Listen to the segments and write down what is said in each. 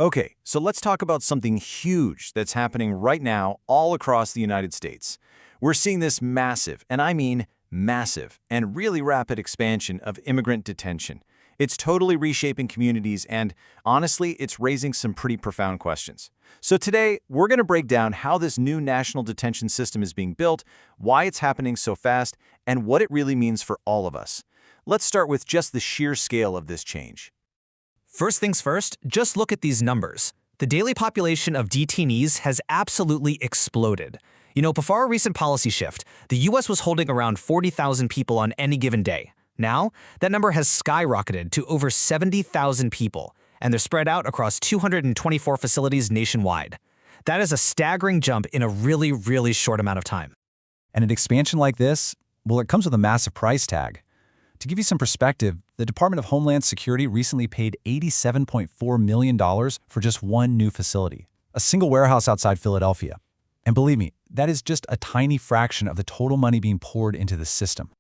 Okay, so let's talk about something huge that's happening right now all across the United States. We're seeing this massive, and I mean massive, and really rapid expansion of immigrant detention. It's totally reshaping communities, and honestly, it's raising some pretty profound questions. So today, we're going to break down how this new national detention system is being built, why it's happening so fast, and what it really means for all of us. Let's start with just the sheer scale of this change. First things first, just look at these numbers. The daily population of detainees has absolutely exploded. Before a recent policy shift, the US was holding around 40,000 people on any given day. Now, that number has skyrocketed to over 70,000 people, and they're spread out across 224 facilities nationwide. That is a staggering jump in a really short amount of time. And an expansion like this, well, it comes with a massive price tag. To give you some perspective, the Department of Homeland Security recently paid $87.4 million for just one new facility, a single warehouse outside Philadelphia. And believe me, that is just a tiny fraction of the total money being poured into the system.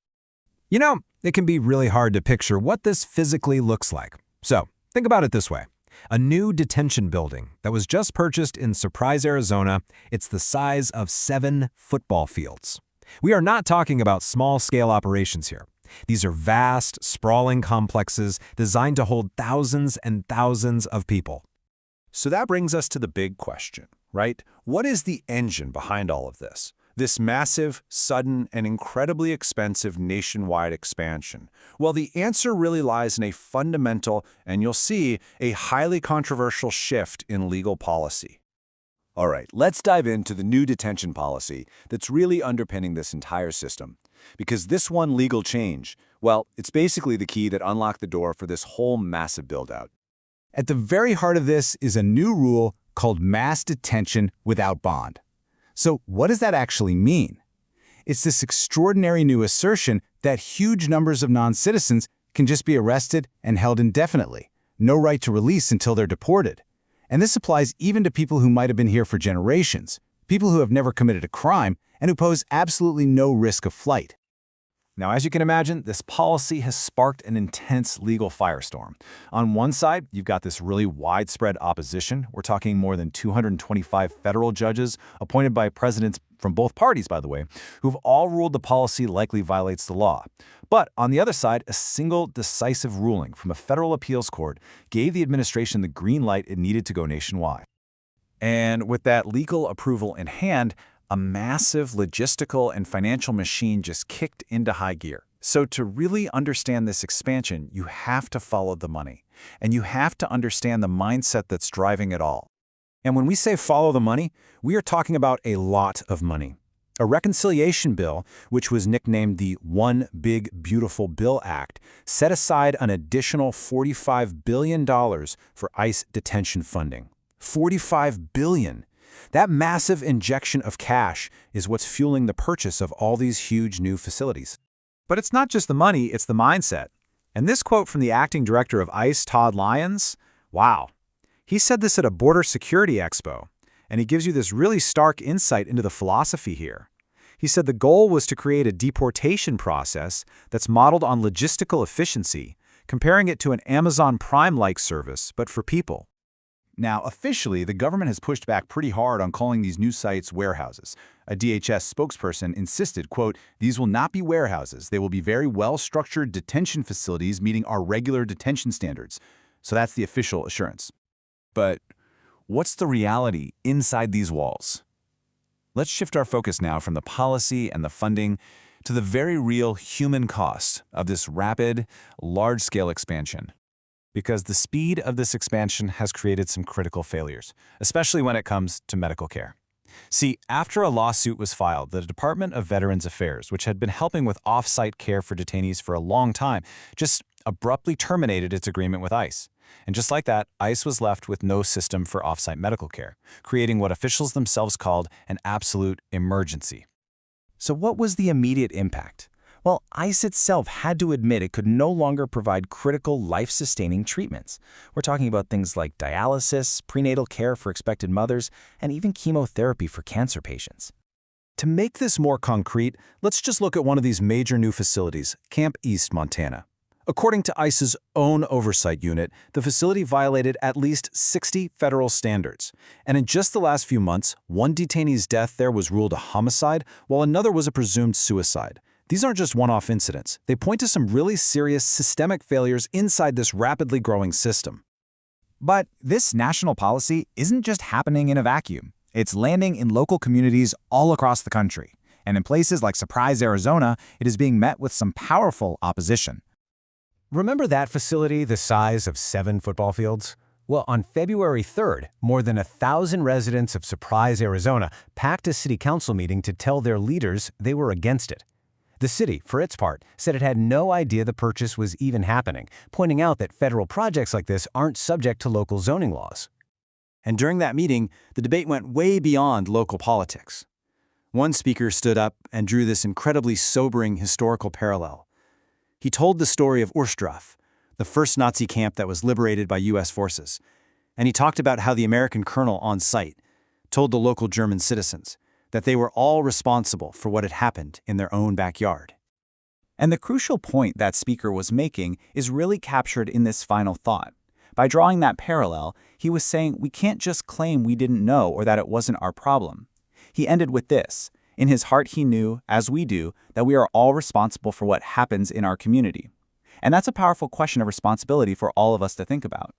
It can be really hard to picture what this physically looks like. So, think about it this way. A new detention building that was just purchased in Surprise, Arizona, it's the size of 7 football fields. We are not talking about small-scale operations here. These are vast, sprawling complexes designed to hold thousands and thousands of people. So that brings us to the big question, right? What is the engine behind all of this? This massive, sudden, and incredibly expensive nationwide expansion? Well, the answer really lies in a fundamental, and you'll see, a highly controversial shift in legal policy. All right, let's dive into the new detention policy that's really underpinning this entire system. Because this one legal change, well, it's basically the key that unlocked the door for this whole massive build-out. At the very heart of this is a new rule called mass detention without bond. So what does that actually mean? It's this extraordinary new assertion that huge numbers of non-citizens can just be arrested and held indefinitely, no right to release until they're deported. And this applies even to people who might have been here for generations, people who have never committed a crime, and who pose absolutely no risk of flight. Now, as you can imagine, this policy has sparked an intense legal firestorm. On one side, you've got this really widespread opposition. We're talking more than 225 federal judges, appointed by presidents from both parties, by the way, who've all ruled the policy likely violates the law. But on the other side, a single decisive ruling from a federal appeals court gave the administration the green light it needed to go nationwide. And with that legal approval in hand, a massive logistical and financial machine just kicked into high gear. So to really understand this expansion, you have to follow the money. And you have to understand the mindset that's driving it all. And when we say follow the money, we are talking about a lot of money. A reconciliation bill, which was nicknamed the One Big Beautiful Bill Act, set aside an additional $45 billion for ICE detention funding. $45 billion! That massive injection of cash is what's fueling the purchase of all these huge new facilities. But it's not just the money, it's the mindset. And this quote from the acting director of ICE, Todd Lyons, wow. He said this at a border security expo, and he gives you this really stark insight into the philosophy here. He said the goal was to create a deportation process that's modeled on logistical efficiency, comparing it to an Amazon Prime-like service, but for people. Now, officially, the government has pushed back pretty hard on calling these new sites warehouses. A DHS spokesperson insisted, quote, "These will not be warehouses. They will be very well-structured detention facilities meeting our regular detention standards." So that's the official assurance. But what's the reality inside these walls? Let's shift our focus now from the policy and the funding to the very real human cost of this rapid, large-scale expansion. Because the speed of this expansion has created some critical failures, especially when it comes to medical care. See, after a lawsuit was filed, the Department of Veterans Affairs, which had been helping with off-site care for detainees for a long time, just abruptly terminated its agreement with ICE. And just like that, ICE was left with no system for off-site medical care, creating what officials themselves called an absolute emergency. So what was the immediate impact? Well, ICE itself had to admit it could no longer provide critical life-sustaining treatments. We're talking about things like dialysis, prenatal care for expected mothers, and even chemotherapy for cancer patients. To make this more concrete, let's just look at one of these major new facilities, Camp East, Montana. According to ICE's own oversight unit, the facility violated at least 60 federal standards. And in just the last few months, one detainee's death there was ruled a homicide, while another was a presumed suicide. These aren't just one-off incidents. They point to some really serious systemic failures inside this rapidly growing system. But this national policy isn't just happening in a vacuum. It's landing in local communities all across the country. And in places like Surprise, Arizona, it is being met with some powerful opposition. Remember that facility the size of 7 football fields? Well, on February 3rd, more than 1,000 residents of Surprise, Arizona packed a city council meeting to tell their leaders they were against it. The city, for its part, said it had no idea the purchase was even happening, pointing out that federal projects like this aren't subject to local zoning laws. And during that meeting, the debate went way beyond local politics. One speaker stood up and drew this incredibly sobering historical parallel. He told the story of Ursdorf, the first Nazi camp that was liberated by U.S. forces, and he talked about how the American colonel on site told the local German citizens that they were all responsible for what had happened in their own backyard. And the crucial point that speaker was making is really captured in this final thought. By drawing that parallel, he was saying we can't just claim we didn't know or that it wasn't our problem. He ended with this. In his heart he knew, as we do, that we are all responsible for what happens in our community. And that's a powerful question of responsibility for all of us to think about.